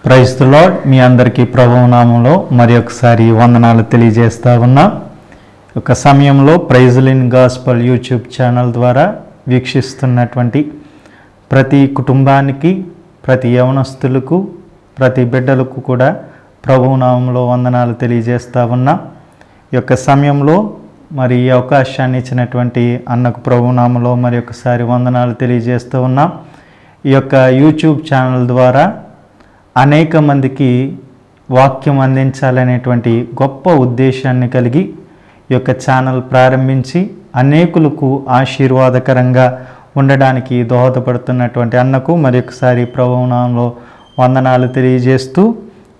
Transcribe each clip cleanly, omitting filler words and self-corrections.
Praise the lord. మీ అందరికీ ప్రభువు నామములో మరి ఒకసారి వందనాలు తెలియజేస్తా ఉన్నా. ఒక సమయంలో praise in gospel YouTube channel ద్వారా వీక్షిస్తున్నటువంటి ప్రతి కుటుంబానికి, ప్రతి యవనస్తులకు, ప్రతి బిడ్డలకు కూడా ప్రభువు నామములో వందనాలు తెలియజేస్తా ఉన్నా. ఈ యొక్క సమయంలో మరి ఈ అవకాశాన్ని ఇచ్చినటువంటి అన్నకు ప్రభువు నామములో మరి ఒకసారి వందనాలు తెలియజేస్తూ ఉన్నాం. ఈ యొక్క యూట్యూబ్ ఛానల్ ద్వారా అనేక మందికి వాక్యం అందించాలనేటువంటి గొప్ప ఉద్దేశాన్ని కలిగి ఈ యొక్క ఛానల్ ప్రారంభించి అనేకులకు ఆశీర్వాదకరంగా ఉండడానికి దోహదపడుతున్నటువంటి అన్నకు మరి ఒకసారి ప్రభువు నామములో వందనాలు తెలియజేస్తూ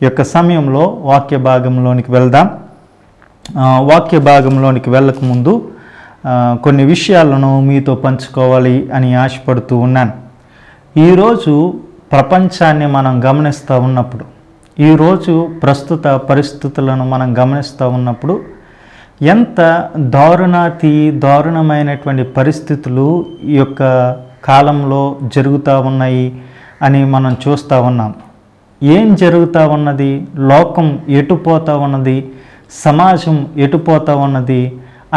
ఈ యొక్క సమయంలో వాక్య భాగంలోనికి వెళ్దాం. వాక్య భాగంలోనికి వెళ్ళకముందు కొన్ని విషయాలను మీతో పంచుకోవాలి అని ఆశపడుతూ ఉన్నాను. ఈరోజు ప్రపంచాన్ని మనం గమనిస్తూ ఉన్నప్పుడు, ఈరోజు ప్రస్తుత పరిస్థితులను మనం గమనిస్తూ ఉన్నప్పుడు ఎంత దారుణమైనటువంటి పరిస్థితులు ఈ యొక్క కాలంలో జరుగుతూ ఉన్నాయి అని మనం చూస్తూ ఉన్నాం. ఏం జరుగుతూ ఉన్నది, లోకం ఎటుపోతూ ఉన్నది, సమాజం ఎటుపోతూ ఉన్నది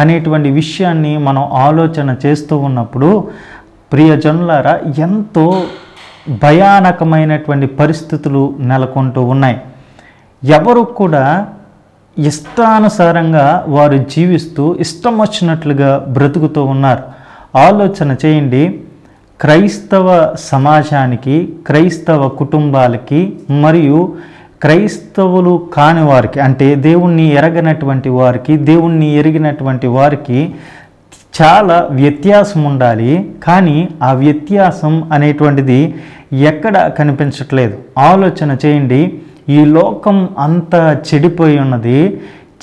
అనేటువంటి విషయాన్ని మనం ఆలోచన చేస్తూ ఉన్నప్పుడు ప్రియజనులారా, ఎంతో భయానకమైనటువంటి పరిస్థితులు నెలకొంటూ ఉన్నాయి. ఎవరు కూడా ఇష్టానుసారంగా వారు జీవిస్తూ ఇష్టం వచ్చినట్లుగా బ్రతుకుతూ ఉన్నారు. ఆలోచన చేయండి. క్రైస్తవ సమాజానికి, క్రైస్తవ కుటుంబాలకి మరియు క్రైస్తవులు కాని వారికి, అంటే దేవుణ్ణి ఎరగనటువంటి వారికి, దేవుణ్ణి ఎరిగినటువంటి వారికి చాలా వ్యత్యాసం ఉండాలి. కానీ ఆ వ్యత్యాసం అనేటువంటిది ఎక్కడ కనిపించట్లేదు. ఆలోచన చేయండి. ఈ లోకం అంతా చెడిపోయి ఉన్నది.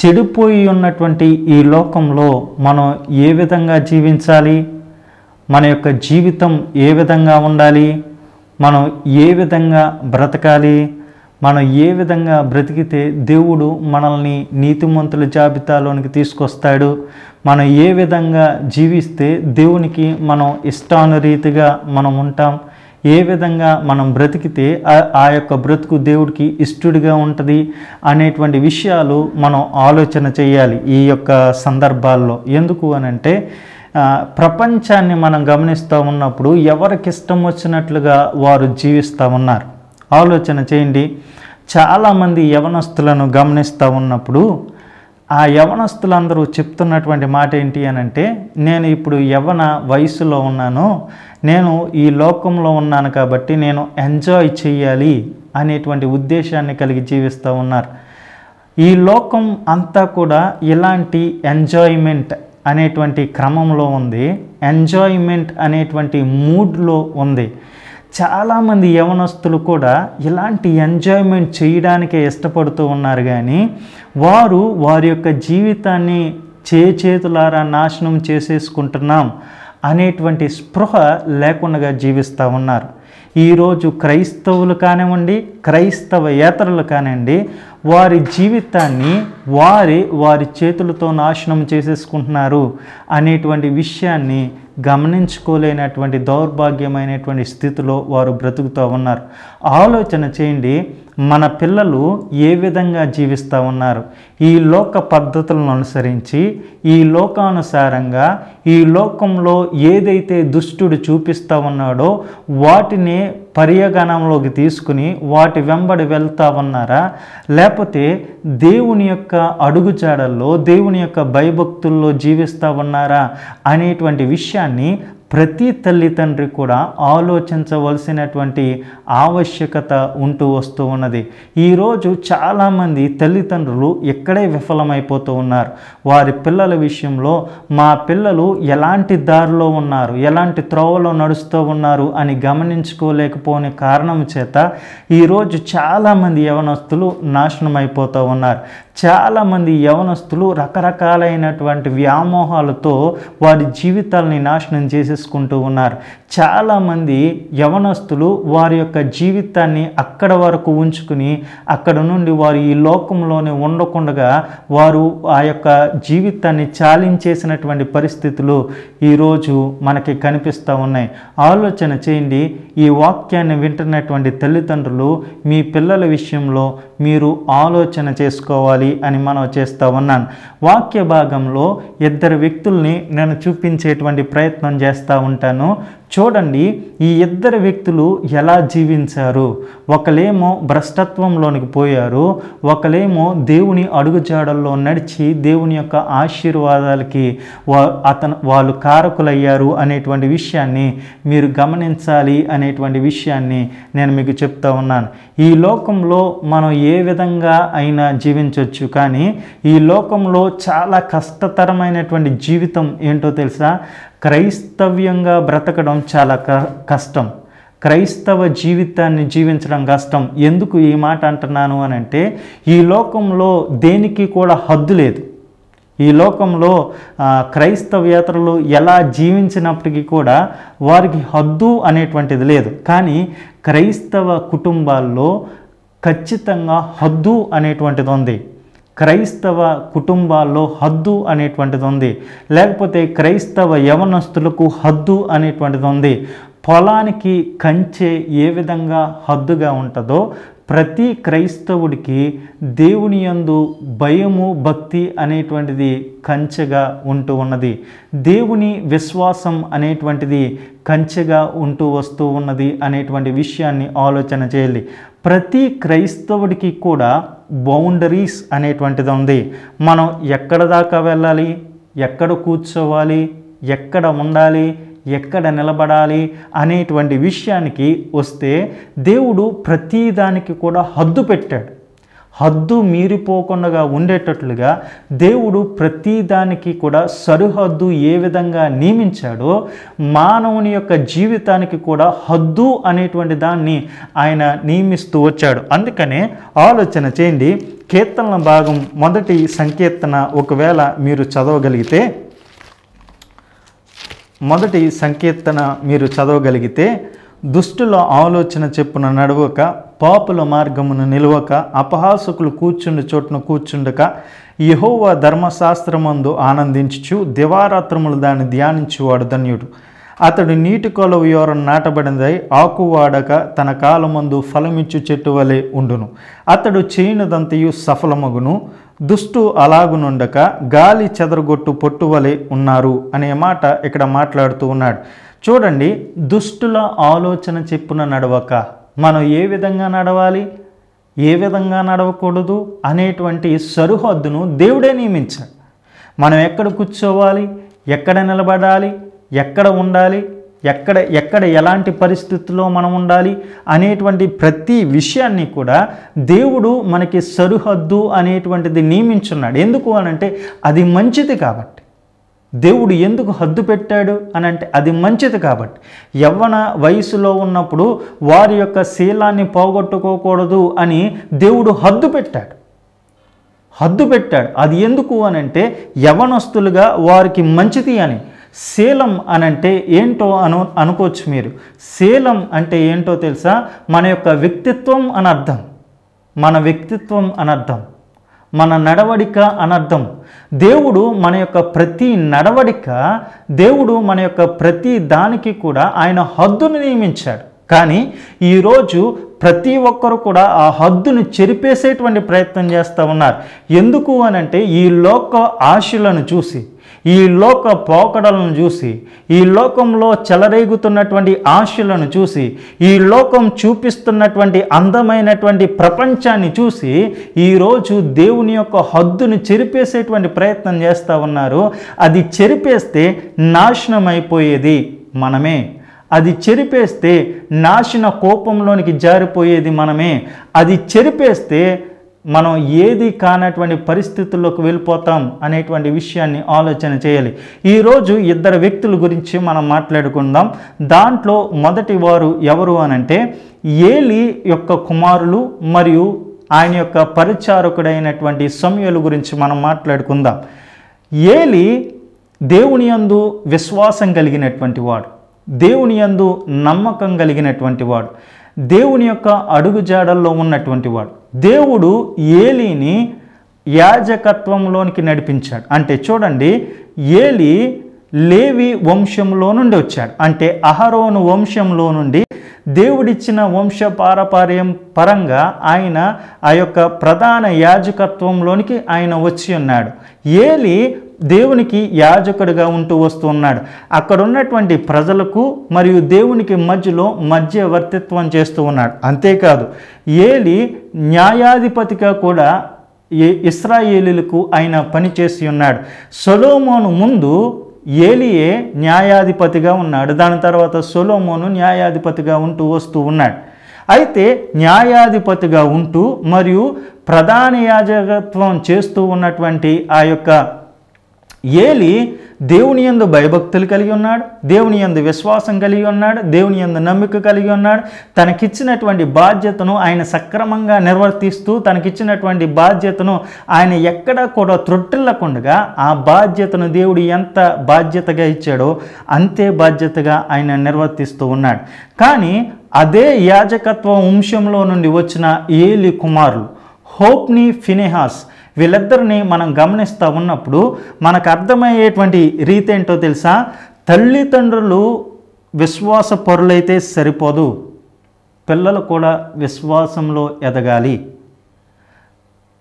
చెడిపోయి ఉన్నటువంటి ఈ లోకంలో మనం ఏ విధంగా జీవించాలి, మన యొక్క జీవితం ఏ విధంగా ఉండాలి, మనం ఏ విధంగా బ్రతకాలి, మనం ఏ విధంగా బ్రతికితే దేవుడు మనల్ని నీతిమంతుల జాబితాలోనికి తీసుకొస్తాడు, మనం ఏ విధంగా జీవిస్తే దేవునికి మనం ఇష్టానురీతిగా మనం ఉంటాం, ఏ విధంగా మనం బ్రతికితే ఆ యొక్క బ్రతుకు దేవుడికి ఇష్టడిగా ఉంటుంది అనేటువంటి విషయాలు మనం ఆలోచన చేయాలి ఈ యొక్క సందర్భాల్లో. ఎందుకు అనంటే ప్రపంచాన్ని మనం గమనిస్తూ ఉన్నప్పుడు ఎవరికి ఇష్టం వచ్చినట్లుగా వారు జీవిస్తూ ఉన్నారు. ఆలోచన చేయండి. చాలామంది యవనస్తులను గమనిస్తూ ఉన్నప్పుడు ఆ యవనస్తులందరూ చెప్తున్నటువంటి మాట ఏంటి అనంటే, నేను ఇప్పుడు యవ్వన వయసులో ఉన్నాను, నేను ఈ లోకంలో ఉన్నాను కాబట్టి నేను ఎంజాయ్ చేయాలి అనేటువంటి ఉద్దేశాన్ని కలిగి జీవిస్తూ ఉన్నారు. ఈ లోకం అంతా కూడా ఇలాంటి ఎంజాయ్మెంట్ అనేటువంటి క్రమంలో ఉంది, ఎంజాయ్మెంట్ అనేటువంటి మూడ్లో ఉంది. చాలామంది యవనస్తులు కూడా ఇలాంటి ఎంజాయ్మెంట్ చేయడానికే ఇష్టపడుతూ ఉన్నారు. కానీ వారి యొక్క జీవితాన్ని చేతులారా నాశనం చేసేసుకుంటున్నాం అనేటువంటి స్పృహ లేకుండా జీవిస్తూ ఉన్నారు. ఈరోజు క్రైస్తవులు కానివ్వండి, క్రైస్తవేతరులు కానివ్వండి, వారి జీవితాన్ని వారి చేతులతో నాశనం చేసేసుకుంటున్నారు అనేటువంటి విషయాన్ని గమనించుకోలేనటువంటి దౌర్భాగ్యమైనటువంటి స్థితిలో వారు బ్రతుకుతూ ఉన్నారు. ఆలోచన చేయండి. మన పిల్లలు ఏ విధంగా జీవిస్తూ ఉన్నారు? ఈ లోక పద్ధతులను అనుసరించి, ఈ లోకానుసారంగా, ఈ లోకంలో ఏదైతే దుష్టుడు చూపిస్తూ ఉన్నాడో వాటిని పర్యగణంలోకి తీసుకుని వాటి వెంబడి వెళ్తా ఉన్నారా, లేకపోతే దేవుని యొక్క అడుగుజాడల్లో, దేవుని యొక్క భయభక్తుల్లో జీవిస్తూ ఉన్నారా అనేటువంటి విషయాన్ని ప్రతి తల్లిదండ్రి కూడా ఆలోచించవలసినటువంటి ఆవశ్యకత ఉంటూ వస్తూ ఉన్నది. ఈరోజు చాలామంది తల్లిదండ్రులు ఇక్కడే విఫలమైపోతూ ఉన్నారు. వారి పిల్లల విషయంలో మా పిల్లలు ఎలాంటి దారిలో ఉన్నారు, ఎలాంటి త్రోవలో నడుస్తూ ఉన్నారు అని గమనించుకోలేకపోని కారణం చేత ఈరోజు చాలామంది యవనస్తులు నాశనం అయిపోతూ ఉన్నారు. చాలామంది యవనస్తులు రకరకాలైనటువంటి వ్యామోహాలతో వారి జీవితాలని నాశనం చేసేసుకుంటూ ఉన్నారు. చాలామంది యవనస్తులు వారి యొక్క జీవితాన్ని అక్కడ వరకు ఉంచుకుని అక్కడ నుండి వారు ఈ లోకంలోనే ఉండకుండా వారు ఆ యొక్క జీవితాన్ని చాలించేసినటువంటి పరిస్థితులు ఈరోజు మనకి కనిపిస్తూ ఉన్నాయి. ఆలోచన చేయండి. ఈ వాక్యాన్ని వింటున్నటువంటి తల్లిదండ్రులు మీ పిల్లల విషయంలో మీరు ఆలోచన చేసుకోవాలి అని మనం చేస్తూ ఉన్నాను. వాక్య భాగంలో ఇద్దరు వ్యక్తుల్ని నేను చూపించేటువంటి ప్రయత్నం చేస్తూ ఉంటాను. చూడండి, ఈ ఇద్దరు వ్యక్తులు ఎలా జీవించారు. ఒకలేమో భ్రష్టత్వంలోనికి పోయారు, ఒకలేమో దేవుని అడుగుజాడల్లో నడిచి దేవుని యొక్క ఆశీర్వాదాలకి వాళ్ళు కారకులయ్యారు అనేటువంటి విషయాన్ని మీరు గమనించాలి అనేటువంటి విషయాన్ని నేను మీకు చెప్తా ఉన్నాను. ఈ లోకంలో మనం ఏ విధంగా అయినా జీవించవచ్చు, కానీ ఈ లోకంలో చాలా కష్టతరమైనటువంటి జీవితం ఏంటో తెలుసా? క్రైస్తవ్యంగా బ్రతకడం చాలా కష్టం. క్రైస్తవ జీవితాన్ని జీవించడం కష్టం. ఎందుకు ఈ మాట అంటున్నాను అని అంటే, ఈ లోకంలో దేనికి కూడా హద్దు లేదు. ఈ లోకంలో క్రైస్తవేతరులు ఎలా జీవించినప్పటికీ కూడా వారికి హద్దు అనేటువంటిది లేదు. కానీ క్రైస్తవ కుటుంబాల్లో ఖచ్చితంగా హద్దు అనేటువంటిది ఉంది. క్రైస్తవ కుటుంబాల్లో హద్దు అనేటువంటిది ఉంది. లేకపోతే క్రైస్తవ యవనస్తులకు హద్దు అనేటువంటిది ఉంది. పొలానికి కంచె ఏ విధంగా హద్దుగా ఉంటుందో ప్రతి క్రైస్తవుడికి దేవుని యందు భయము భక్తి అనేటువంటిది కంచెగా ఉంటూ ఉన్నది. దేవుని విశ్వాసం అనేటువంటిది కంచెగా ఉంటూ వస్తూ ఉన్నది అనేటువంటి విషయాన్ని ఆలోచన చేయాలి. ప్రతి క్రైస్తవుడికి కూడా బౌండరీస్ అనేటువంటిది ఉంది. మనం ఎక్కడ దాకా వెళ్ళాలి, ఎక్కడ కూర్చోవాలి, ఎక్కడ ఉండాలి, ఎక్కడ నిలబడాలి అనేటువంటి విషయానికి వస్తే దేవుడు ప్రతిదానికి కూడా హద్దు పెట్టాడు. హద్దు మీరిపోకుండా ఉండేటట్లుగా దేవుడు ప్రతిదానికి కూడా సరిహద్దు ఏ విధంగా నియమించాడో మానవుని యొక్క జీవితానికి కూడా హద్దు అనేటువంటి దాన్ని ఆయన నియమిస్తూ వచ్చాడు. అందుకనే ఆలోచన చేయండి. కీర్తనల భాగం మొదటి సంకీర్తన ఒకవేళ మీరు చదవగలిగితే, మొదటి సంకీర్తన మీరు చదవగలిగితే, దుష్టుల ఆలోచన చెప్పున నడవక, పాపుల మార్గమును నిలవక, అపహాసకులు కూర్చుండు చోటును కూర్చుండక, యెహోవా ధర్మశాస్త్రమందు ఆనందించుచు దివారాత్రములు దాన్ని ధ్యానించువాడు ధన్యుడు. అతడు నీటి కొలవు యోరం నాటబడినదై ఆకువాడక తన కాలమందు ఫలమిచ్చు చెట్టు వలె ఉండును. అతడు చేయనిదంతయు సఫలమగును. దుష్టు అలాగునుండక గాలి చెదరగొట్టు పొట్టు వలె ఉన్నారు అనే మాట ఇక్కడ మాట్లాడుతూ ఉన్నాడు. చూడండి, దుష్టుల ఆలోచన చెప్పున నడవక, మనం ఏ విధంగా నడవాలి, ఏ విధంగా నడవకూడదు అనేటువంటి సరిహద్దును దేవుడే నియమించాడు. మనం ఎక్కడ కూర్చోవాలి, ఎక్కడ నిలబడాలి, ఎక్కడ ఉండాలి, ఎక్కడ ఎలాంటి పరిస్థితుల్లో మనం ఉండాలి అనేటువంటి ప్రతి విషయాన్ని కూడా దేవుడు మనకి సరిహద్దు అనేటువంటిది నియమించున్నాడు. ఎందుకు అనంటే అది మంచిది కాబట్టి. దేవుడు ఎందుకు హద్దు పెట్టాడు అనంటే అది మంచిది కాబట్టి. యవ్వన వయసులో ఉన్నప్పుడు వారి యొక్క శీలాన్ని పోగొట్టుకోకూడదు అని దేవుడు హద్దు పెట్టాడు. అది ఎందుకు అనంటే యవనస్తులుగా వారికి మంచిది అని. శీలం అనంటే ఏంటో అనుకోవచ్చు మీరు. శీలం అంటే ఏంటో తెలుసా? మన యొక్క వ్యక్తిత్వం అనర్థం, మన వ్యక్తిత్వం అనర్థం, మన నడవడిక అనర్థం. దేవుడు మన యొక్క ప్రతి నడవడిక, దేవుడు మన యొక్క ప్రతి దానికి కూడా ఆయన హద్దును నియమించాడు. కానీ ఈరోజు ప్రతి ఒక్కరు కూడా ఆ హద్దును చెరిపేసేటువంటి ప్రయత్నం చేస్తూ ఉన్నారు. ఎందుకు అనంటే ఈ లోక ఆశలను చూసి, ఈ లోక పోకడలను చూసి, ఈ లోకంలో చెలరేగుతున్నటువంటి ఆశలను చూసి, ఈ లోకం చూపిస్తున్నటువంటి అందమైనటువంటి ప్రపంచాన్ని చూసి ఈరోజు దేవుని యొక్క హద్దును చెరిపేసేటువంటి ప్రయత్నం చేస్తూ ఉన్నారు. అది చెరిపేస్తే నాశనం అయిపోయేది మనమే. అది చెరిపేస్తే నాశన కోపంలోనికి జారిపోయేది మనమే. అది చెరిపేస్తే మనం ఏది కానటువంటి పరిస్థితుల్లోకి వెళ్ళిపోతాం అనేటువంటి విషయాన్ని ఆలోచన చేయాలి. ఈరోజు ఇద్దరు వ్యక్తుల గురించి మనం మాట్లాడుకుందాం. దాంట్లో మొదటి వారు ఎవరు అనంటే ఏలి యొక్క కుమారులు మరియు ఆయన యొక్క పరిచారకుడైనటువంటి సమూయేలు గురించి మనం మాట్లాడుకుందాం. ఏలి దేవుని యందు విశ్వాసం కలిగినటువంటి వాడు, దేవుని యందు నమ్మకం కలిగినటువంటి వాడు, దేవుని యొక్క అడుగుజాడల్లో ఉన్నటువంటి వాడు. దేవుడు ఏలీని యాజకత్వంలోనికి నడిపించాడు. అంటే చూడండి, ఏలి లేవి వంశంలో నుండి వచ్చాడు. అంటే అహరోను వంశంలో నుండి దేవుడిచ్చిన వంశ పారపర్యం పరంగా ఆయన ఆ యొక్క ప్రధాన యాజకత్వంలోనికి ఆయన వచ్చి ఉన్నాడు. ఏలి దేవునికి యాజకుడిగా ఉంటూ వస్తూ ఉన్నాడు. అక్కడ ఉన్నటువంటి ప్రజలకు మరియు దేవునికి మధ్యలో మధ్యవర్తిత్వం చేస్తూ ఉన్నాడు. అంతేకాదు, ఏలి న్యాయాధిపతిగా కూడా ఇశ్రాయేలీలకు ఆయన పనిచేసి ఉన్నాడు. సొలొమోను ముందు ఏలియే న్యాయాధిపతిగా ఉన్నాడు. దాని తర్వాత సొలొమోను న్యాయాధిపతిగా ఉంటూ వస్తూ ఉన్నాడు. అయితే న్యాయాధిపతిగా ఉంటూ మరియు ప్రధాన యాజకత్వం చేస్తూ ఉన్నటువంటి ఆ యొక్క ఏలి దేవుని యందు భయభక్తులు కలిగి ఉన్నాడు, దేవుని యందు విశ్వాసం కలిగి ఉన్నాడు, దేవుని యందు నమ్మిక కలిగి ఉన్నాడు. తనకిచ్చినటువంటి బాధ్యతను ఆయన సక్రమంగా నిర్వర్తిస్తూ తనకిచ్చినటువంటి బాధ్యతను ఆయన ఎక్కడా కూడా త్రొట్టిల్లకుండా ఆ బాధ్యతను దేవుడు ఎంత బాధ్యతగా ఇచ్చాడో అంతే బాధ్యతగా ఆయన నిర్వర్తిస్తూ ఉన్నాడు. కానీ అదే యాజకత్వ వంశంలో నుండి వచ్చిన ఏలి కుమారులు హోప్ని, ఫినెహాస్, వీళ్ళిద్దరిని మనం గమనిస్తూ ఉన్నప్పుడు మనకు అర్థమయ్యేటువంటి రీతి ఏంటో తెలుసా? తల్లిదండ్రులు విశ్వాసపరులైతే సరిపోదు, పిల్లలు కూడా విశ్వాసంలో ఎదగాలి.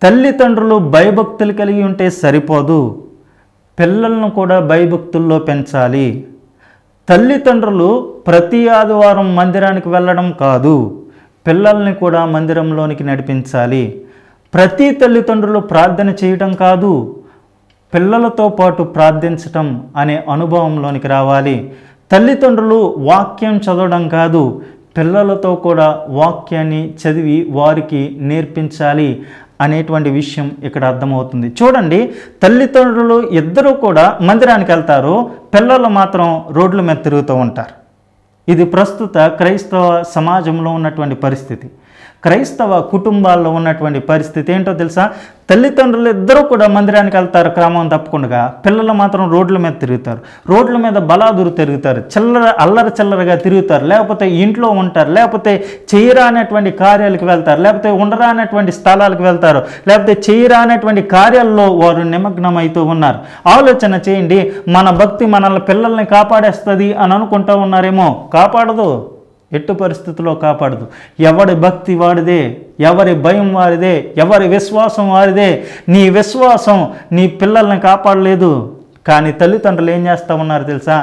తల్లిదండ్రులు భయభక్తులు కలిగి ఉంటే సరిపోదు, పిల్లలను కూడా భయభక్తుల్లో పెంచాలి. తల్లిదండ్రులు ప్రతి ఆదివారం మందిరానికి వెళ్ళడం కాదు, పిల్లల్ని కూడా మందిరంలోనికి నడిపించాలి. ప్రతి తల్లిదండ్రులు ప్రార్థన చేయడం కాదు, పిల్లలతో పాటు ప్రార్థించటం అనే అనుభవంలోనికి రావాలి. తల్లిదండ్రులు వాక్యం చదవడం కాదు, పిల్లలతో కూడా వాక్యాన్ని చదివి వారికి నేర్పించాలి అనేటువంటి విషయం ఇక్కడ అర్థమవుతుంది. చూడండి, తల్లిదండ్రులు ఇద్దరూ కూడా మందిరానికి వెళ్తారు, పిల్లలు మాత్రం రోడ్ల మీద తిరుగుతూ ఉంటారు. ఇది ప్రస్తుత క్రైస్తవ సమాజంలో ఉన్నటువంటి పరిస్థితి. క్రైస్తవ కుటుంబాల్లో ఉన్నటువంటి పరిస్థితి ఏంటో తెలుసా? తల్లిదండ్రులు ఇద్దరూ కూడా మందిరానికి వెళ్తారు క్రమం తప్పకుండా, పిల్లలు మాత్రం రోడ్ల మీద తిరుగుతారు, రోడ్ల మీద బలాదురు తిరుగుతారు, అల్లరి చిల్లరగా తిరుగుతారు, లేకపోతే ఇంట్లో ఉంటారు, లేకపోతే చేయరానటువంటి కార్యాలకు వెళ్తారు, లేకపోతే ఉండరానటువంటి స్థలాలకు వెళ్తారు, లేకపోతే చేయరానటువంటి కార్యాల్లో వారు నిమగ్నమవుతూ ఉన్నారు. ఆలోచన చేయండి, మన భక్తి మనల్ని పిల్లల్ని కాపాడేస్తుంది అని అనుకుంటూ ఉన్నారేమో. కాపాడదు, ఎట్టు పరిస్థితుల్లో కాపాడదు. ఎవరి భక్తి వాడిదే, ఎవరి భయం వారిదే, ఎవరి విశ్వాసం వారిదే. నీ విశ్వాసం నీ పిల్లల్ని కాపాడలేదు. కానీ తల్లిదండ్రులు ఏం చేస్తూ ఉన్నారు తెలుసా?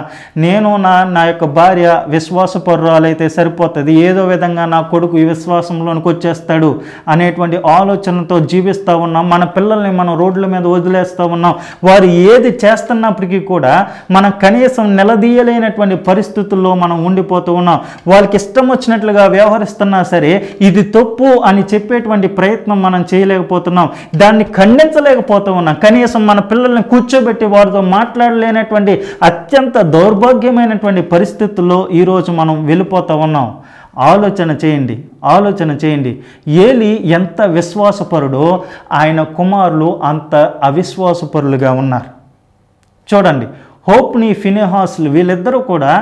నేను నా యొక్క భార్య విశ్వాసపరురాలైతే సరిపోతుంది, ఏదో విధంగా నా కొడుకు ఈ విశ్వాసంలోనికి వచ్చేస్తాడు అనేటువంటి ఆలోచనతో జీవిస్తూ ఉన్నాం. మన పిల్లల్ని మనం రోడ్ల మీద వదిలేస్తూ ఉన్నాం. వారు ఏది చేస్తున్నప్పటికీ కూడా మనం కనీసం నిలదీయలేనటువంటి పరిస్థితుల్లో మనం ఉండిపోతూ ఉన్నాం. వాళ్ళకి ఇష్టం వచ్చినట్లుగా వ్యవహరిస్తున్నా సరే ఇది తప్పు అని చెప్పేటువంటి ప్రయత్నం మనం చేయలేకపోతున్నాం, దాన్ని ఖండించలేకపోతూ ఉన్నాం. కనీసం మన పిల్లల్ని కూర్చోబెట్టి వారితో మాట్లాడలేనటువంటి అత్యంత దౌర్భాగ్యమైనటువంటి పరిస్థితుల్లో ఈరోజు మనం వెళ్ళిపోతూ ఉన్నాం. ఆలోచన చేయండి. ఏలి ఎంత విశ్వాసపరుడో ఆయన కుమారులు అంత అవిశ్వాసపరులుగా ఉన్నారు. చూడండి, హోప్ని, ఫినెహాస్లు వీళ్ళిద్దరూ కూడా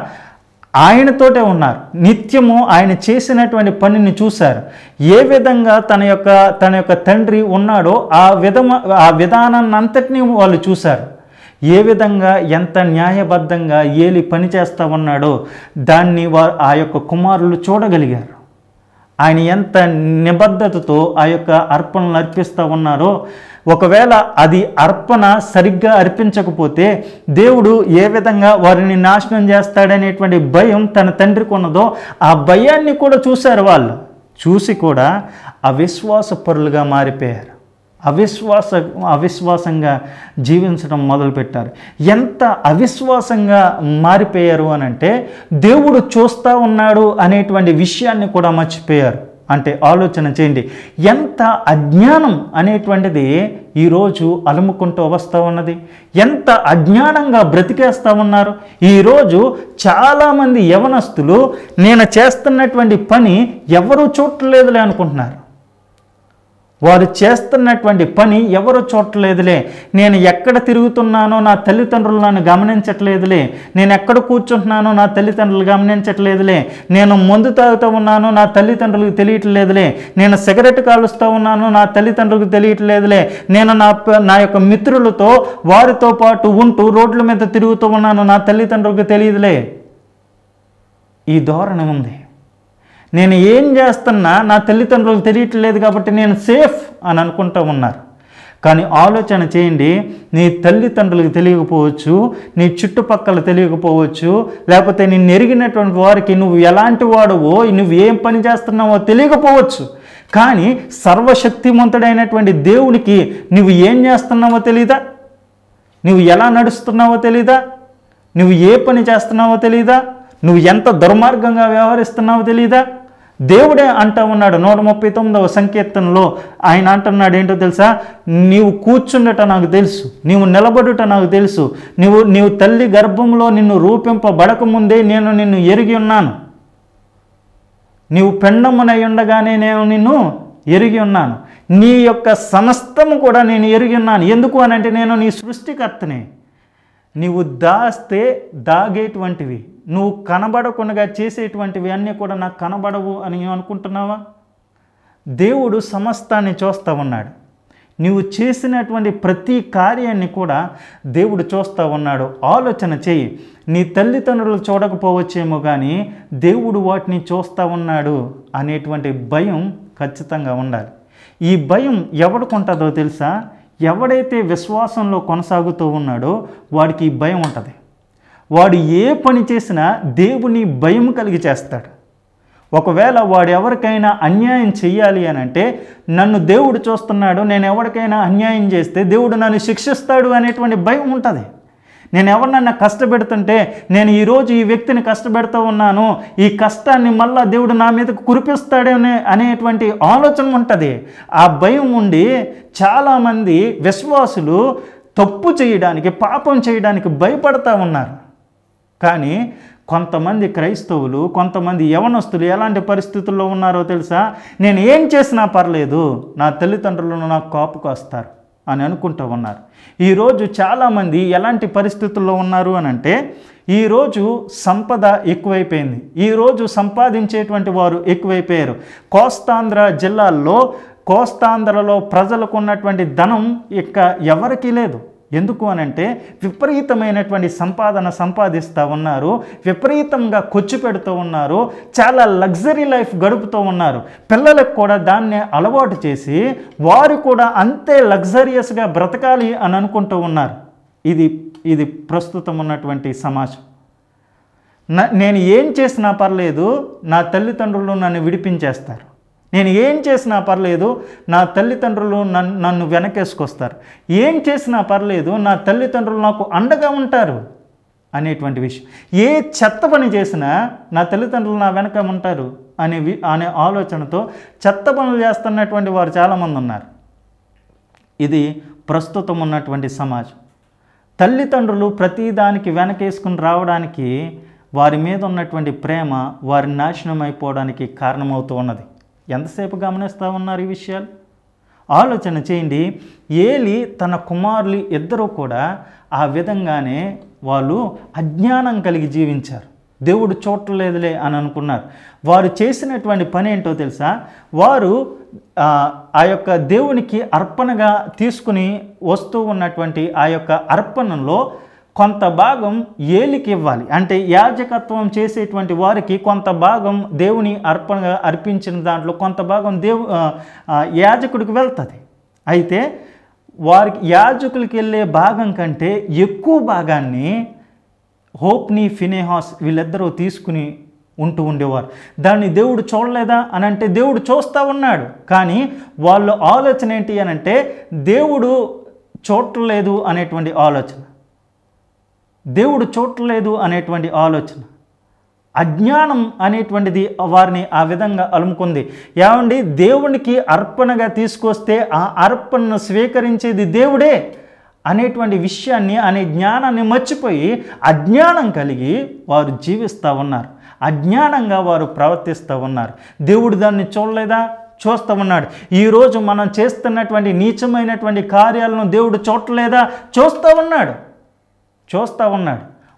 ఆయనతోటే ఉన్నారు. నిత్యము ఆయన చేసినటువంటి పనిని చూశారు. ఏ విధంగా తన యొక్క తండ్రి ఉన్నాడో ఆ విధానాన్ని అంతటినీ వాళ్ళు చూశారు. ఏ విధంగా ఎంత న్యాయబద్ధంగా ఏలి పనిచేస్తూ ఉన్నాడో దాన్ని ఆ యొక్క కుమారులు చూడగలిగారు. ఆయన ఎంత నిబద్ధతతో ఆ యొక్క అర్పణలు అర్పిస్తూ ఉన్నారో, ఒకవేళ అది అర్పణ సరిగ్గా అర్పించకపోతే దేవుడు ఏ విధంగా వారిని నాశనం చేస్తాడనేటువంటి భయం తన తండ్రికి ఉన్నదో ఆ భయాన్ని కూడా చూశారు. వాళ్ళు చూసి కూడా అవిశ్వాసపరులుగా మారిపోయారు. అవిశ్వాసంగా జీవించడం మొదలుపెట్టారు. ఎంత అవిశ్వాసంగా మారిపోయారు అని అంటే దేవుడు చూస్తూ ఉన్నాడు అనేటువంటి విషయాన్ని కూడా మర్చిపోయారు. అంటే ఆలోచన చేయండి, ఎంత అజ్ఞానం అనేటువంటిది ఈరోజు అలుముకుంటూ వస్తూ ఉన్నది. ఎంత అజ్ఞానంగా బ్రతికేస్తూ ఉన్నారు. ఈరోజు చాలామంది యవనస్తులు నేను చేస్తున్నటువంటి పని ఎవరూ చూడలేదులే అనుకుంటున్నారు. వారు చేస్తున్నటువంటి పని ఎవరు చూడలేదులే. నేను ఎక్కడ తిరుగుతున్నానో నా తల్లిదండ్రులు నన్ను గమనించట్లేదులే. నేను ఎక్కడ కూర్చుంటున్నానో నా తల్లిదండ్రులు గమనించట్లేదులే. నేను మందు తాగుతూ ఉన్నానో నా తల్లిదండ్రులకు తెలియట్లేదులే. నేను సిగరెట్ కాలుస్తూ ఉన్నానో నా తల్లిదండ్రులకు తెలియట్లేదులే. నేను నా యొక్క మిత్రులతో వారితో పాటు ఉంటూ రోడ్ల మీద తిరుగుతూ ఉన్నానో నా తల్లిదండ్రులకు తెలియదులే. ఈ ధోరణి ఉంది. నేను ఏం చేస్తున్నా నా తల్లిదండ్రులకు తెలియట్లేదు కాబట్టి నేను సేఫ్ అని అనుకుంటూ ఉన్నారు. కానీ ఆలోచన చేయండి, నీ తల్లిదండ్రులకు తెలియకపోవచ్చు, నీ చుట్టుపక్కల తెలియకపోవచ్చు, లేకపోతే నిన్ను ఎరిగినటువంటి వారికి నువ్వు ఎలాంటి వాడువో, నువ్వు ఏం పని చేస్తున్నావో తెలియకపోవచ్చు. కానీ సర్వశక్తిమంతుడైనటువంటి దేవునికి నువ్వు ఏం చేస్తున్నావో తెలీదా? నువ్వు ఎలా నడుస్తున్నావో తెలీదా? నువ్వు ఏ పని చేస్తున్నావో తెలీదా? నువ్వు ఎంత దుర్మార్గంగా వ్యవహరిస్తున్నావో తెలీదా? దేవుడే అంటూ ఉన్నాడు 139వ సంకీర్తనలో. ఆయన అంటున్నాడు ఏంటో తెలుసా? నీవు కూర్చుండట నాకు తెలుసు, నీవు నిలబడుట నాకు తెలుసు, నీవు తల్లి గర్భంలో నిన్ను రూపింపబడకముందే నేను నిన్ను ఎరిగి ఉన్నాను. నీవు పెండమునై ఉండగానే నేను నిన్ను ఎరిగి ఉన్నాను. నీ యొక్క సమస్తము కూడా నేను ఎరిగి ఉన్నాను. ఎందుకు అనంటే నేను నీ సృష్టికర్తనే. నీవు దాస్తే దాగేటువంటివి, నువ్వు కనబడకుండా చేసేటువంటివి అన్నీ కూడా నాకు కనబడవు అని అనుకుంటున్నావా? దేవుడు సమస్తాన్ని చూస్తూ ఉన్నాడు. నువ్వు చేసినటువంటి ప్రతి కార్యాన్ని కూడా దేవుడు చూస్తూ ఉన్నాడు. ఆలోచన చేయి. నీ తల్లిదండ్రులు చూడకపోవచ్చేమో కానీ దేవుడు వాటిని చూస్తూ ఉన్నాడు అనేటువంటి భయం ఖచ్చితంగా ఉండాలి. ఈ భయం ఎవరికి ఉంటుందో తెలుసా? ఎవడైతే విశ్వాసంలో కొనసాగుతూ ఉన్నాడో వాడికి ఈ భయం ఉంటుంది. వాడు ఏ పని చేసినా దేవుని భయం కలిగి చేస్తాడు. ఒకవేళ వాడు ఎవరికైనా అన్యాయం చెయ్యాలి అని అంటే, నన్ను దేవుడు చూస్తున్నాడు, నేను ఎవరికైనా అన్యాయం చేస్తే దేవుడు నన్ను శిక్షిస్తాడు అనేటువంటి భయం ఉంటుంది. నేను ఎవరినన్నా కష్టపెడుతుంటే, నేను ఈరోజు ఈ వ్యక్తిని కష్టపెడుతూ ఉన్నాను, ఈ కష్టాన్ని మళ్ళా దేవుడు నా మీదకు కురిపిస్తాడనే అనేటువంటి ఆలోచన ఉంటుంది. ఆ భయం ఉండి చాలామంది విశ్వాసులు తప్పు చేయడానికి, పాపం చేయడానికి భయపడతా ఉన్నారు. కానీ కొంతమంది క్రైస్తవులు, కొంతమంది యవనస్తులు ఎలాంటి పరిస్థితుల్లో ఉన్నారో తెలుసా? నేను ఏం చేసినా పర్లేదు, నా తల్లిదండ్రులు నాకు కాపుకు వస్తారు అని అనుకుంటూ ఉన్నారు. ఈరోజు చాలామంది ఎలాంటి పరిస్థితుల్లో ఉన్నారు అని అంటే, ఈరోజు సంపద ఎక్కువైపోయింది, ఈరోజు సంపాదించేటువంటి వారు ఎక్కువైపోయారు. కోస్తాంధ్రలో ప్రజలకు ఉన్నటువంటి ధనం ఇక ఎవరికీ లేదు. ఎందుకు అనంటే విపరీతమైనటువంటి సంపాదన సంపాదిస్తూ ఉన్నారు, విపరీతంగా ఖర్చు పెడుతూ ఉన్నారు, చాలా లగ్జరీ లైఫ్ గడుపుతూ ఉన్నారు. పిల్లలకు కూడా దాన్నే అలవాటు చేసి వారు కూడా అంతే లగ్జరియస్గా బ్రతకాలి అని అనుకుంటూ ఉన్నారు. ఇది ప్రస్తుతం ఉన్నటువంటి సమాజం. నేను ఏం చేసినా పర్లేదు, నా తల్లిదండ్రులు నన్ను విడిపించేస్తారు. నేను ఏం చేసినా పర్లేదు, నా తల్లిదండ్రులు నన్ను వెనకేసుకొస్తారు. ఏం చేసినా పర్లేదు, నా తల్లిదండ్రులు నాకు అండగా ఉంటారు అనేటువంటి విషయం. ఏ చెత్త పని చేసినా నా తల్లిదండ్రులు నా వెనక ఉంటారు అనే ఆలోచనతో చెత్త పనులు చేస్తున్నటువంటి వారు చాలామంది ఉన్నారు. ఇది ప్రస్తుతం ఉన్నటువంటి సమాజం. తల్లిదండ్రులు ప్రతిదానికి వెనకేసుకుని రావడానికి వారి మీద ఉన్నటువంటి ప్రేమ వారి నాశనం అయిపోవడానికి కారణమవుతూ ఉన్నది. ఎంతసేపు గమనిస్తూ ఉన్నారు ఈ విషయాలు? ఆలోచన చేయండి. ఏలి తన కుమారులు ఇద్దరూ కూడా ఆ విధంగానే వాళ్ళు అజ్ఞానం కలిగి జీవించారు. దేవుడు చూడలేదులే అని అనుకున్నారు. వారు చేసినటువంటి పని ఏంటో తెలుసా? వారు ఆ యొక్క దేవునికి అర్పణగా తీసుకుని వస్తూ ఉన్నటువంటి ఆ యొక్క అర్పణలో కొంత భాగం ఏలికి ఇవ్వాలి. అంటే యాజకత్వం చేసేటువంటి వారికి కొంత భాగం దేవుని అర్పణగా అర్పించిన దాంట్లో కొంత భాగం యాజకుడికి వెళ్తుంది. అయితే వారికి యాజకులకి వెళ్ళే భాగం కంటే ఎక్కువ భాగాన్ని హోప్ని, ఫినెహాస్ వీళ్ళిద్దరూ తీసుకుని ఉంటూ ఉండేవారు. దాన్ని దేవుడు చూడలేదా అని అంటే దేవుడు చూస్తూ ఉన్నాడు. కానీ వాళ్ళ ఆలోచన ఏంటి అని అంటే దేవుడు చూడలేదు అనేటువంటి ఆలోచన, దేవుడు చూడలేదు అనేటువంటి ఆలోచన, అజ్ఞానం అనేటువంటిది వారిని ఆ విధంగా అలుముకుంది. ఏమండి, దేవునికి అర్పణగా తీసుకొస్తే ఆ అర్పణను స్వీకరించేది దేవుడే అనేటువంటి విషయాన్ని, అనే జ్ఞానాన్ని మర్చిపోయి అజ్ఞానం కలిగి వారు జీవిస్తూ ఉన్నారు. అజ్ఞానంగా వారు ప్రవర్తిస్తూ ఉన్నారు. దేవుడు దాన్ని చూడలేదా? చూస్తూ ఉన్నాడు. ఈరోజు మనం చేస్తున్నటువంటి నీచమైనటువంటి కార్యాలను దేవుడు చూడలేదా? చూస్తూ ఉన్నాడు.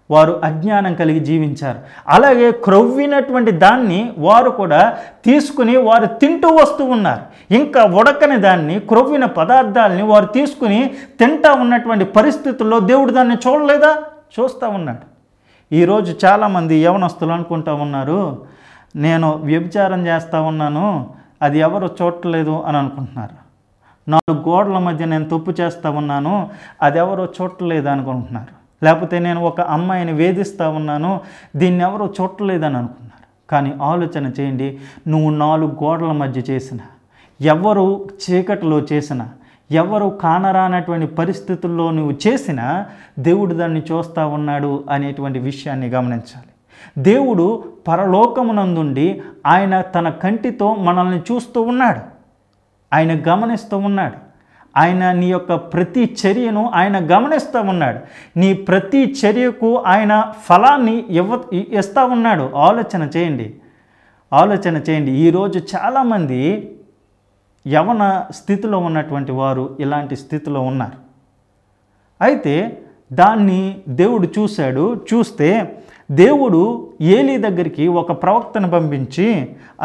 వారు అజ్ఞానం కలిగి జీవించారు. అలాగే క్రొవ్వినటువంటి దాన్ని వారు కూడా తీసుకుని వారు తింటూ వస్తూ ఉన్నారు. ఇంకా ఉడకని దాన్ని, క్రొవ్విన పదార్థాలని వారు తీసుకుని తింటూ ఉన్నటువంటి పరిస్థితుల్లో దేవుడు దాన్ని చూడలేదా? చూస్తూ ఉన్నాడు. ఈరోజు చాలామంది యవనస్తులు అనుకుంటూ ఉన్నారు, నేను వ్యభిచారం చేస్తూ ఉన్నాను, అది ఎవరు చూడలేదు అని అనుకుంటున్నారు. 4 గోడల మధ్య నేను తప్పు చేస్తూ ఉన్నాను, అది ఎవరో చూడలేదు అనుకుంటున్నారు. లేకపోతే నేను ఒక అమ్మాయిని వేధిస్తూ ఉన్నాను, దీన్ని ఎవరో చూడలేదని అనుకున్నారు. కానీ ఆలోచన చేయండి, నువ్వు 4 గోడల మధ్య చేసిన, ఎవరు చీకటిలో చేసిన, ఎవరు కానరానటువంటి పరిస్థితుల్లో నువ్వు చేసినా దేవుడు దాన్ని చూస్తూ ఉన్నాడు అనేటువంటి విషయాన్ని గమనించాలి. దేవుడు పరలోకమునందుండి ఆయన తన కంటితో మనల్ని చూస్తూ ఉన్నాడు, ఆయన గమనిస్తూ ఉన్నాడు. ఆయన నీ యొక్క ప్రతి చర్యను ఆయన గమనిస్తూ ఉన్నాడు. నీ ప్రతి చర్యకు ఆయన ఫలాన్ని ఇస్తూ ఉన్నాడు. ఆలోచన చేయండి. ఈరోజు చాలామంది యవన స్థితిలో ఉన్నటువంటి వారు ఇలాంటి స్థితిలో ఉన్నారు. అయితే దాన్ని దేవుడు చూస్తే దేవుడు ఏలీ దగ్గరికి ఒక ప్రవక్తను పంపించి,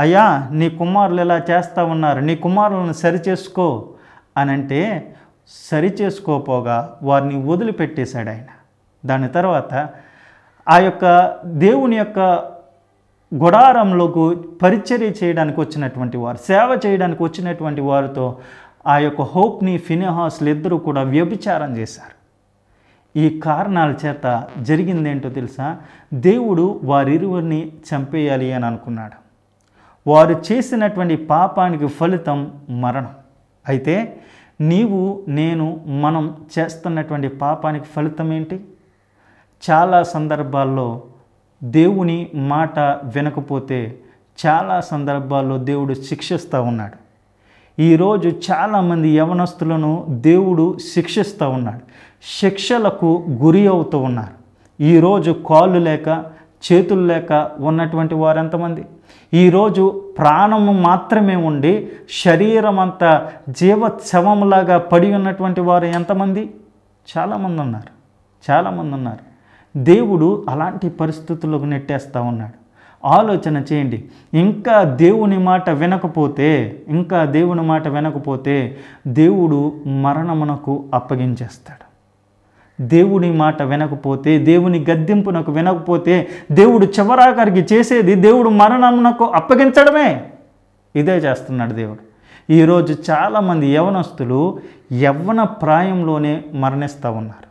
అయ్యా నీ కుమారులు ఇలా చేస్తూ ఉన్నారు, నీ కుమారులను సరిచేసుకో అని అంటే, సరిచేసుకోపోగా వారిని వదిలిపెట్టేశాడు ఆయన. దాని తర్వాత ఆ యొక్క దేవుని యొక్క గుడారంలోకి పరిచర్య చేయడానికి వచ్చినటువంటి వారు, సేవ చేయడానికి వచ్చినటువంటి వారితో ఆ యొక్క హోప్ని, ఫినెహాస్లు ఇద్దరూ కూడా వ్యభిచారం చేశారు. ఈ కారణాల చేత జరిగిందేంటో తెలుసా? దేవుడు వారిరువురిని చంపేయాలి అని అనుకున్నాడు. వారు చేసినటువంటి పాపానికి ఫలితం మరణం. అయితే మనం చేస్తున్నటువంటి పాపానికి ఫలితం ఏంటి? చాలా సందర్భాల్లో దేవుని మాట వినకపోతే చాలా సందర్భాల్లో దేవుడు శిక్షిస్తూ ఉన్నాడు. ఈరోజు చాలామంది యవనస్తులను దేవుడు శిక్షిస్తూ ఉన్నాడు, శిక్షలకు గురి అవుతూ ఉన్నారు. ఈరోజు కాళ్ళు లేక, చేతులు లేక ఉన్నటువంటి వారు ఎంతమంది? ఈరోజు ప్రాణము మాత్రమే ఉండి శరీరం అంతా జీవోత్సవంలాగా పడి ఉన్నటువంటి వారు ఎంతమంది? చాలామంది ఉన్నారు. దేవుడు అలాంటి పరిస్థితులకు నెట్టేస్తూ ఉన్నాడు. ఆలోచన చేయండి. ఇంకా దేవుని మాట వినకపోతే దేవుడు మరణమునకు అప్పగించేస్తాడు. దేవుని మాట వినకపోతే, దేవుని గద్దింపునకు వినకపోతే దేవుడు చివరాఖరికి చేసేది దేవుడు మరణమునకు అప్పగించడమే. ఇదే చేస్తున్నాడు దేవుడు. ఈరోజు చాలామంది యవనస్తులు యవ్వన ప్రాయంలోనే మరణిస్తూ ఉన్నారు.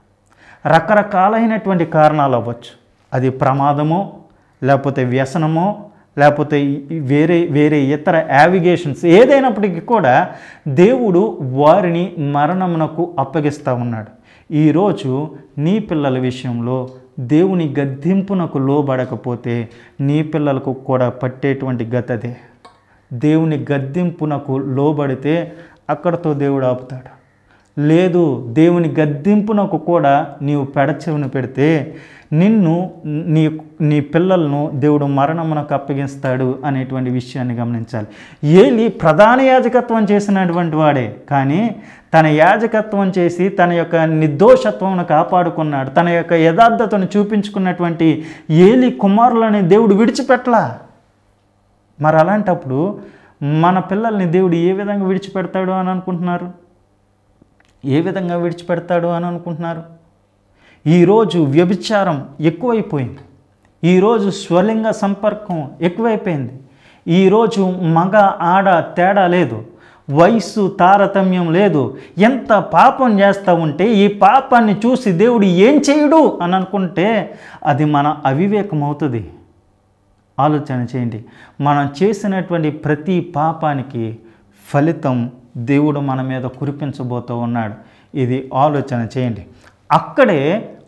రకరకాలైనటువంటి కారణాలు అవ్వచ్చు. అది ప్రమాదమో, లేకపోతే వ్యసనమో, లేకపోతే వేరే ఇతర యావిగేషన్స్ ఏదైనప్పటికీ కూడా దేవుడు వారిని మరణమునకు అప్పగిస్తూ ఉన్నాడు. ఈరోజు నీ పిల్లల విషయంలో దేవుని గద్దింపునకు లోబడకపోతే నీ పిల్లలకు కూడా పట్టేటువంటి గతదే. దేవుని గద్దింపునకు లోబడితే అక్కడతో దేవుడు ఆపుతాడు. లేదు, దేవుని గద్దింపునకు కూడా నీవు పెడచెవిన పెడితే నీ పిల్లలను దేవుడు మరణమునకు అప్పగిస్తాడు అనేటువంటి విషయాన్ని గమనించాలి. ఏలీ ప్రధాన యాజకత్వం చేసినటువంటి వాడే, కానీ తన యాజకత్వం చేసి తన యొక్క నిర్దోషత్వమును కాపాడుకున్నాడు. తన యొక్క యథార్థతను చూపించుకున్నటువంటి ఏలీ కుమారులని దేవుడు విడిచిపెట్టలా. మరి అలాంటప్పుడు మన పిల్లల్ని దేవుడు ఏ విధంగా విడిచిపెడతాడు అని అనుకుంటున్నారు? ఈరోజు వ్యభిచారం ఎక్కువైపోయింది. ఈరోజు స్వలింగ సంపర్కం ఎక్కువైపోయింది. ఈరోజు మగ ఆడ తేడా లేదు, వయస్సు తారతమ్యం లేదు. ఎంత పాపం చేస్తూ ఉంటే ఈ పాపాన్ని చూసి దేవుడు ఏం చేయడు అని అనుకుంటే అది మన అవివేకం అవుతుంది. ఆలోచన చేయండి. మనం చేసినటువంటి ప్రతి పాపానికి ఫలితం దేవుడు మన మీద కురిపించబోతూ ఉన్నాడు. ఇది ఆలోచన చేయండి. అక్కడే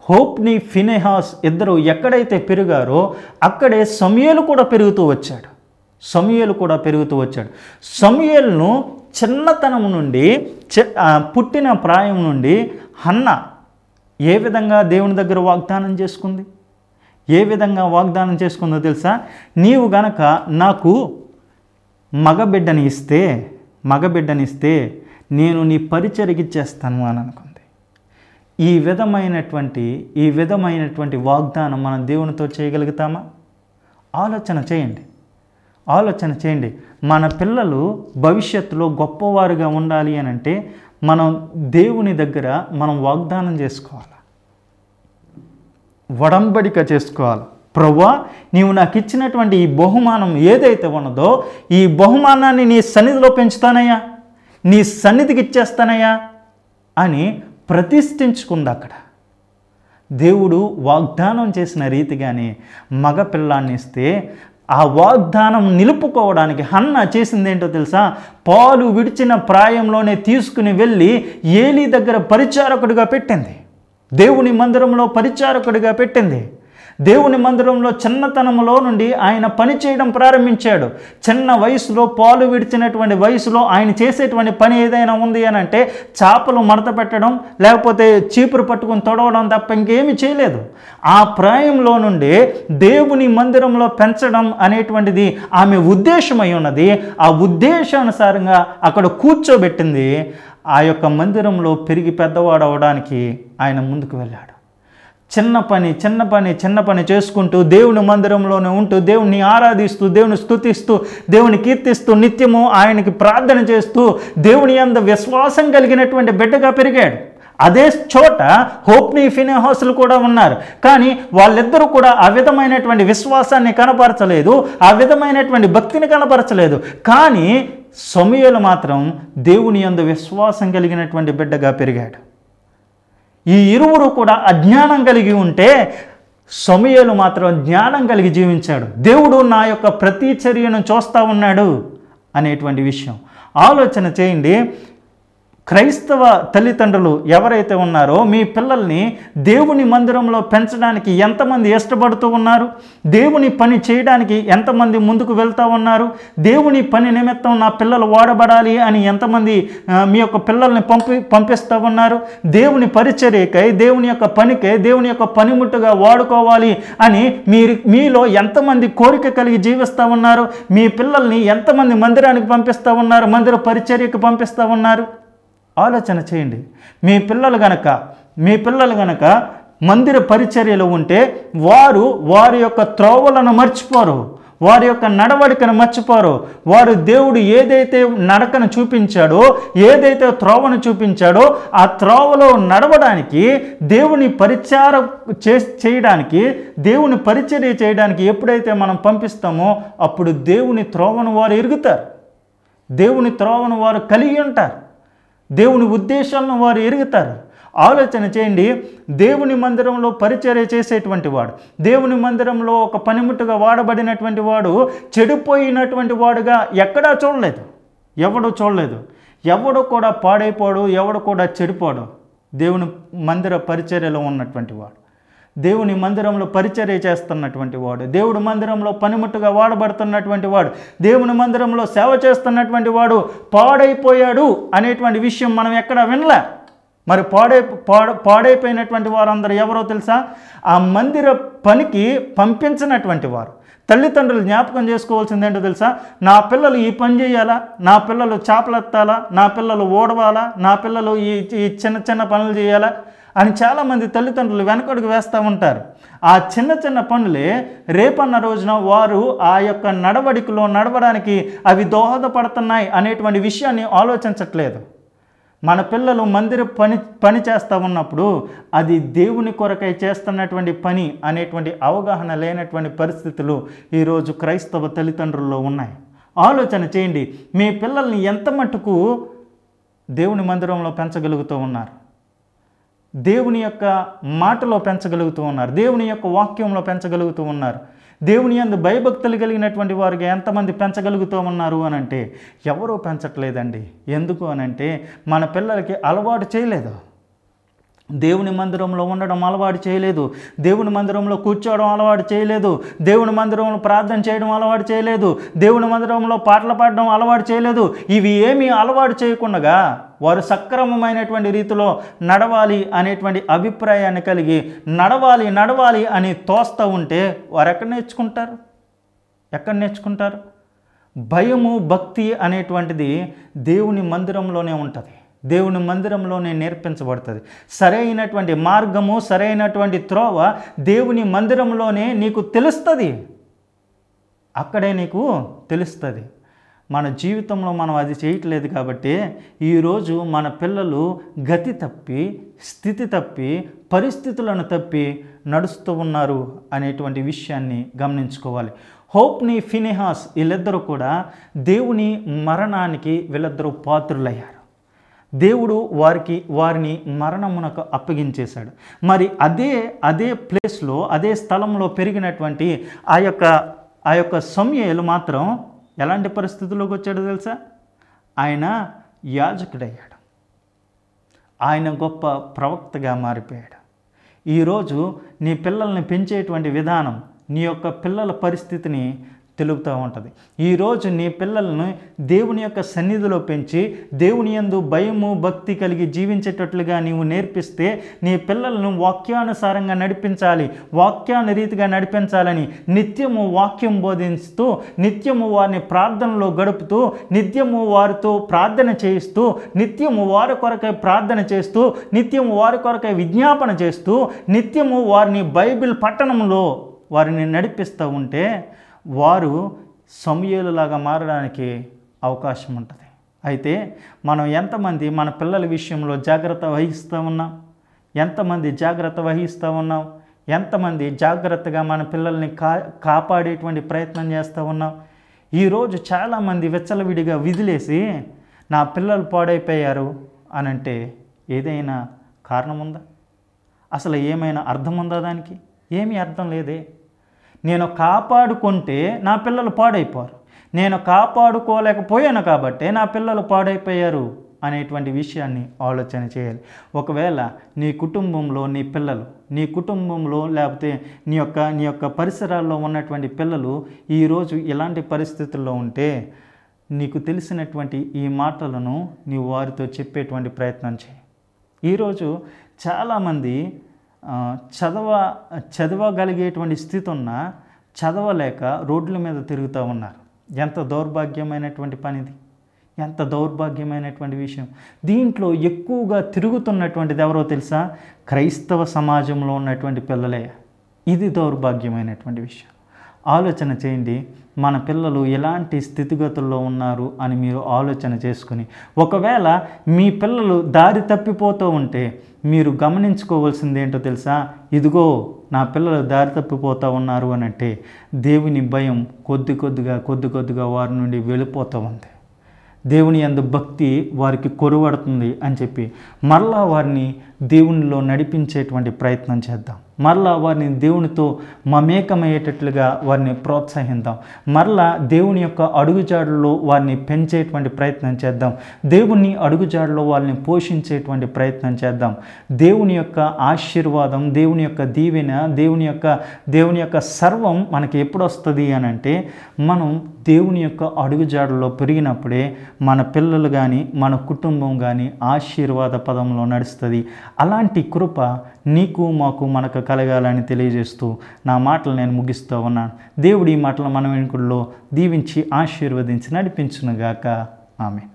హోప్ని, ఫినెహాస్ ఇద్దరు ఎక్కడైతే పెరిగారో అక్కడే సమూయేలు కూడా పెరుగుతూ వచ్చాడు. సమూయేలును చిన్నతనం నుండి, పుట్టిన ప్రాయం నుండి హన్న ఏ విధంగా దేవుని దగ్గర వాగ్దానం చేసుకుందో తెలుసా? నీవు గనక నాకు మగబిడ్డని ఇస్తే నేను నీ పరిచర్యకి ఇచ్చేస్తాను అని అనుకుంది. ఈ విధమైనటువంటి వాగ్దానం మనం దేవునితో చేయగలుగుతామా? ఆలోచన చేయండి. మన పిల్లలు భవిష్యత్తులో గొప్పవారుగా ఉండాలి అని అంటే మనం దేవుని దగ్గర మనం వాగ్దానం చేసుకోవాలి, వడంబడిక చేసుకోవాలి. ప్రభువా, నీవు నాకు ఇచ్చినటువంటి ఈ బహుమానం ఏదైతే ఉన్నదో ఈ బహుమానాన్ని నీ సన్నిధిలో పెంచుతానయ్యా, నీ సన్నిధికి ఇచ్చేస్తానయ్యా అని ప్రతిష్ఠించుకుంది. అక్కడ దేవుడు వాగ్దానం చేసిన రీతిగానే మగపిల్లాన్ని ఇస్తే ఆ వాగ్దానం నిలుపుకోవడానికి హన్న చేసిందేంటో తెలుసా? పాలు విడిచిన ప్రాయంలోనే తీసుకుని వెళ్ళి ఏలీ దగ్గర పరిచారకుడిగా పెట్టింది. దేవుని మందిరంలో పరిచారకుడిగా పెట్టింది. దేవుని మందిరంలో చిన్నతనంలో నుండి ఆయన పని చేయడం ప్రారంభించాడు. చిన్న వయసులో, పాలు విడిచినటువంటి వయసులో ఆయన చేసేటువంటి పని ఏదైనా ఉంది అని అంటే చేపలు మడత పెట్టడం, లేకపోతే చీపురు పట్టుకుని తొడవడం తప్ప ఇంకేమీ చేయలేదు. ఆ ప్రాయంలో నుండి దేవుని మందిరంలో పెంచడం అనేటువంటిది ఆమె ఉద్దేశమై ఉన్నది. ఆ ఉద్దేశానుసారంగా అక్కడ కూర్చోబెట్టింది. ఆ యొక్క మందిరంలో పెరిగి పెద్దవాడు అవడానికి ఆయన ముందుకు వెళ్ళాడు. చిన్న పని చేసుకుంటూ దేవుని మందిరంలోనే ఉంటూ దేవుని ఆరాధిస్తూ, దేవుని స్తుతిస్తూ, దేవుని కీర్తిస్తూ, నిత్యము ఆయనకి ప్రార్థన చేస్తూ దేవుని యందు విశ్వాసం కలిగినటువంటి బిడ్డగా పెరిగాడు. అదే చోట హోప్నీ, ఫినెహాసులు కూడా ఉన్నారు. కానీ వాళ్ళిద్దరూ కూడా ఆ విధమైనటువంటి విశ్వాసాన్ని కనపరచలేదు, ఆ విధమైనటువంటి భక్తిని కనపరచలేదు. కానీ సమూయేలు మాత్రం దేవుని యందు విశ్వాసం కలిగినటువంటి బిడ్డగా పెరిగాడు. ఈ ఇరువురు కూడా అజ్ఞానం కలిగి ఉంటే సమూయేలు మాత్రం జ్ఞానం కలిగి జీవించాడు. దేవుడు నా యొక్క ప్రతి చర్యను చూస్తూ ఉన్నాడు అనేటువంటి విషయం ఆలోచన చేయండి. క్రైస్తవ తల్లిదండ్రులు ఎవరైతే ఉన్నారో మీ పిల్లల్ని దేవుని మందిరంలో పెంచడానికి ఎంతమంది ఇష్టపడుతూ ఉన్నారు? దేవుని పని చేయడానికి ఎంతమంది ముందుకు వెళ్తూ ఉన్నారు? దేవుని పని నిమిత్తం నా పిల్లలు వాడబడాలి అని ఎంతమంది మీ యొక్క పిల్లల్ని పంపిస్తూ ఉన్నారు? దేవుని పరిచర్యకై, దేవుని యొక్క పనికై, దేవుని యొక్క పనిముట్టుగా వాడుకోవాలి అని మీలో ఎంతమంది కోరిక కలిగి జీవిస్తూ ఉన్నారు? మీ పిల్లల్ని ఎంతమంది మందిరానికి పంపిస్తూ ఉన్నారు? మందిర పరిచర్యకు పంపిస్తూ ఉన్నారు? ఆలోచన చేయండి. మీ పిల్లలు గనక మందిర పరిచర్యలో ఉంటే వారి యొక్క త్రోవలను మర్చిపోరు, వారి యొక్క నడవడికను మర్చిపోరు. వారు దేవుడు ఏదైతే నడకను చూపించాడో, ఏదైతే త్రోవను చూపించాడో ఆ త్రోవలో నడవడానికి, దేవుని చేయడానికి, దేవుని పరిచర్య చేయడానికి ఎప్పుడైతే మనం పంపిస్తామో అప్పుడు దేవుని త్రోవను వారు ఎరుగుతారు, దేవుని త్రోవను వారు కలిగి ఉంటారు, దేవుని ఉద్దేశాలను వారు ఎరుగుతారు. ఆలోచన చేయండి. దేవుని మందిరంలో పరిచర్య చేసేటువంటి వాడు, దేవుని మందిరంలో ఒక పనిముట్టుగా వాడబడినటువంటి వాడు చెడిపోయినటువంటి వాడుగా ఎక్కడా చూడలేదు, ఎవడు చూడలేదు. ఎవడు కూడా పాడైపోడు, ఎవడు కూడా చెడిపోడు. దేవుని మందిర పరిచర్యలో ఉన్నటువంటి వాడు, దేవుని మందిరంలో పరిచర్య చేస్తున్నటువంటి వాడు, దేవుడి మందిరంలో పనిముట్టుగా వాడబడుతున్నటువంటి వాడు, దేవుని మందిరంలో సేవ చేస్తున్నటువంటి వాడు పాడైపోయాడు అనేటువంటి విషయం మనం ఎక్కడా వినలే. మరి పాడైపోయినటువంటి వారందరూ ఎవరో తెలుసా? ఆ మందిర పనికి పంపించినటువంటి వారు. తల్లిదండ్రులు జ్ఞాపకం చేసుకోవాల్సింది ఏంటో తెలుసా? నా పిల్లలు ఈ పని చేయాలా, నా పిల్లలు చేపలెత్తాలా, నా పిల్లలు ఓడవాలా, నా పిల్లలు ఈ చిన్న పనులు చేయాలా అని చాలామంది తల్లిదండ్రులు వెనకడుగు వేస్తూ ఉంటారు. ఆ చిన్న పనులే రేపన్న రోజున వారు ఆ యొక్క నడవడికలో నడవడానికి అవి దోహదపడుతున్నాయి అనేటువంటి విషయాన్ని ఆలోచించట్లేదు. మన పిల్లలు మందిర పని చేస్తూ ఉన్నప్పుడు అది దేవుని కొరకై చేస్తున్నటువంటి పని అనేటువంటి అవగాహన లేనటువంటి పరిస్థితులు ఈరోజు క్రైస్తవ తల్లిదండ్రుల్లో ఉన్నాయి. ఆలోచన చేయండి. మీ పిల్లల్ని ఎంత మట్టుకు దేవుని మందిరంలో పెంచగలుగుతూ ఉన్నారు? దేవుని యొక్క మాటలో పెంచగలుగుతూ ఉన్నారు, దేవుని యొక్క వాక్యంలో పెంచగలుగుతూ ఉన్నారు, దేవుని యందు భయభక్తులు కలిగినటువంటి వారికి ఎంతమంది పెంచగలుగుతూ ఉన్నారు అని అంటే ఎవరూ పెంచట్లేదండి. ఎందుకు అనంటే మన పిల్లలకి అలవాటు చేయలేదు, దేవుని మందిరంలో ఉండడం అలవాటు చేయలేదు, దేవుని మందిరంలో కూర్చోవడం అలవాటు చేయలేదు, దేవుని మందిరంలో ప్రార్థన చేయడం అలవాటు చేయలేదు, దేవుని మందిరంలో పాటలు పాడడం అలవాటు చేయలేదు. ఇవి ఏమీ అలవాటు చేయకుండా వారు సక్రమమైనటువంటి రీతిలో నడవాలి అనేటువంటి అభిప్రాయాన్ని కలిగి నడవాలి అని తోస్తూ ఉంటే వారు ఎక్కడ నేర్చుకుంటారు? భయము భక్తి అనేటువంటిది దేవుని మందిరంలోనే ఉంటుంది, దేవుని మందిరంలోనే నేర్పించబడుతుంది. సరైనటువంటి మార్గము, సరైనటువంటి త్రోవ దేవుని మందిరంలోనే నీకు తెలుస్తుంది, అక్కడే నీకు తెలుస్తుంది. మన జీవితంలో మనం అది చేయట్లేదు కాబట్టి ఈరోజు మన పిల్లలు గతి తప్పి, స్థితి తప్పి, పరిస్థితులను తప్పి నడుస్తూ ఉన్నారు అనేటువంటి విషయాన్ని గమనించుకోవాలి. హోప్ని, ఫినెహాస్ వీళ్ళిద్దరూ కూడా దేవుని మరణానికి వీళ్ళిద్దరూ పాత్రులయ్యారు. దేవుడు వారిని మరణమునకు అప్పగించేశాడు. మరి అదే ప్లేస్లో, అదే స్థలంలో పెరిగినటువంటి ఆ యొక్క సమూయేలు మాత్రం ఎలాంటి పరిస్థితుల్లోకి వచ్చాడో తెలుసా? ఆయన యాజకుడయ్యాడు, ఆయన గొప్ప ప్రవక్తగా మారిపోయాడు. ఈరోజు నీ పిల్లల్ని పెంచేటువంటి విధానం నీ యొక్క పిల్లల పరిస్థితిని తెలుపుతూ ఉంటుంది. ఈరోజు నీ పిల్లలను దేవుని యొక్క సన్నిధిలో పెంచి దేవుని యందు భయము భక్తి కలిగి జీవించేటట్లుగా నీవు నేర్పిస్తే నీ పిల్లలను వాక్యానుసారంగా నడిపించాలి, వాక్యాన్ని రీతిగా నడిపించాలని నిత్యము వాక్యం బోధిస్తూ, నిత్యము వారిని ప్రార్థనలో గడుపుతూ, నిత్యము వారితో ప్రార్థన చేయిస్తూ, నిత్యము వారి కొరకై ప్రార్థన చేస్తూ, నిత్యము వారి కొరకై విజ్ఞాపన చేస్తూ, నిత్యము వారిని బైబిల్ పట్టణంలో వారిని నడిపిస్తూ ఉంటే వారు సమూయేలులాగా మారడానికి అవకాశం ఉంటుంది. అయితే మనం ఎంతమంది మన పిల్లల విషయంలో జాగ్రత్త వహిస్తూ ఉన్నాం? ఎంతమంది జాగ్రత్త వహిస్తూ ఉన్నాం? ఎంతమంది జాగ్రత్తగా మన పిల్లల్ని కాపాడేటువంటి ప్రయత్నం చేస్తూ ఉన్నాం? ఈరోజు చాలామంది విచ్చలవిడిగా విదిలేసి నా పిల్లలు పాడైపోయారు అనంటే ఏదైనా కారణం ఉందా? అసలు ఏమైనా అర్థం ఉందా? దానికి ఏమీ అర్థం లేదే. నేను కాపాడుకుంటే నా పిల్లలు పాడైపోరు, నేను కాపాడుకోలేకపోయాను కాబట్టి నా పిల్లలు పాడైపోయారు అనేటువంటి విషయాన్ని ఆలోచన చేయాలి. ఒకవేళ నీ కుటుంబంలో నీ పిల్లలు, నీ కుటుంబంలో లేకపోతే నీ యొక్క పరిసరాల్లో ఉన్నటువంటి పిల్లలు ఈరోజు ఇలాంటి పరిస్థితుల్లో ఉంటే నీకు తెలిసినటువంటి ఈ మాటలను నీవు వారితో చెప్పేటువంటి ప్రయత్నం చేయి. ఈరోజు చాలామంది చదవగలిగేటువంటి స్థితి ఉన్నా చదవలేక రోడ్ల మీద తిరుగుతూ ఉన్నారు. ఎంత దౌర్భాగ్యమైనటువంటి పనిది, ఎంత దౌర్భాగ్యమైనటువంటి విషయం. దీంట్లో ఎక్కువగా తిరుగుతున్నటువంటిది ఎవరో తెలుసా? క్రైస్తవ సమాజంలో ఉన్నటువంటి పిల్లలే. ఇది దౌర్భాగ్యమైనటువంటి విషయం. ఆలోచన చేయండి, మన పిల్లలు ఎలాంటి స్థితిగతుల్లో ఉన్నారు అని మీరు ఆలోచన చేసుకుని, ఒకవేళ మీ పిల్లలు దారి తప్పిపోతూ ఉంటే మీరు గమనించుకోవాల్సింది ఏంటో తెలుసా? ఇదిగో నా పిల్లలు దారి తప్పిపోతూ ఉన్నారు అని అంటే దేవుని భయం కొద్ది కొద్దిగా వారి నుండి వెళ్ళిపోతూ ఉంది. దేవుని యందు భక్తి వారికి కొరవడుతుంది అని చెప్పి మరలా వారిని దేవునిలో నడిపించేటువంటి ప్రయత్నం చేద్దాం. మరలా వారిని దేవునితో మమేకమయ్యేటట్లుగా వారిని ప్రోత్సహిద్దాం. మరలా దేవుని యొక్క అడుగుజాడల్లో వారిని పెంచేటువంటి ప్రయత్నం చేద్దాం. దేవుని అడుగుజాడలో వారిని పోషించేటువంటి ప్రయత్నం చేద్దాం. దేవుని యొక్క ఆశీర్వాదం, దేవుని యొక్క దీవెన, దేవుని యొక్క సర్వం మనకి ఎప్పుడు వస్తుంది అని అంటే మనం దేవుని యొక్క అడుగుజాడల్లో పెరిగినప్పుడే మన పిల్లలు కానీ మన కుటుంబం కానీ ఆశీర్వాద పదంలో నడుస్తుంది. అలాంటి కృప నీకు మాకు మనకు కలగాలని తెలియజేస్తూ నా మాటలు నేను ముగిస్తూ ఉన్నాను. దేవుడు ఈ మాటలు మన వెనుకల్లో దీవించి ఆశీర్వదించి నడిపించునుగాక. ఆమేన్.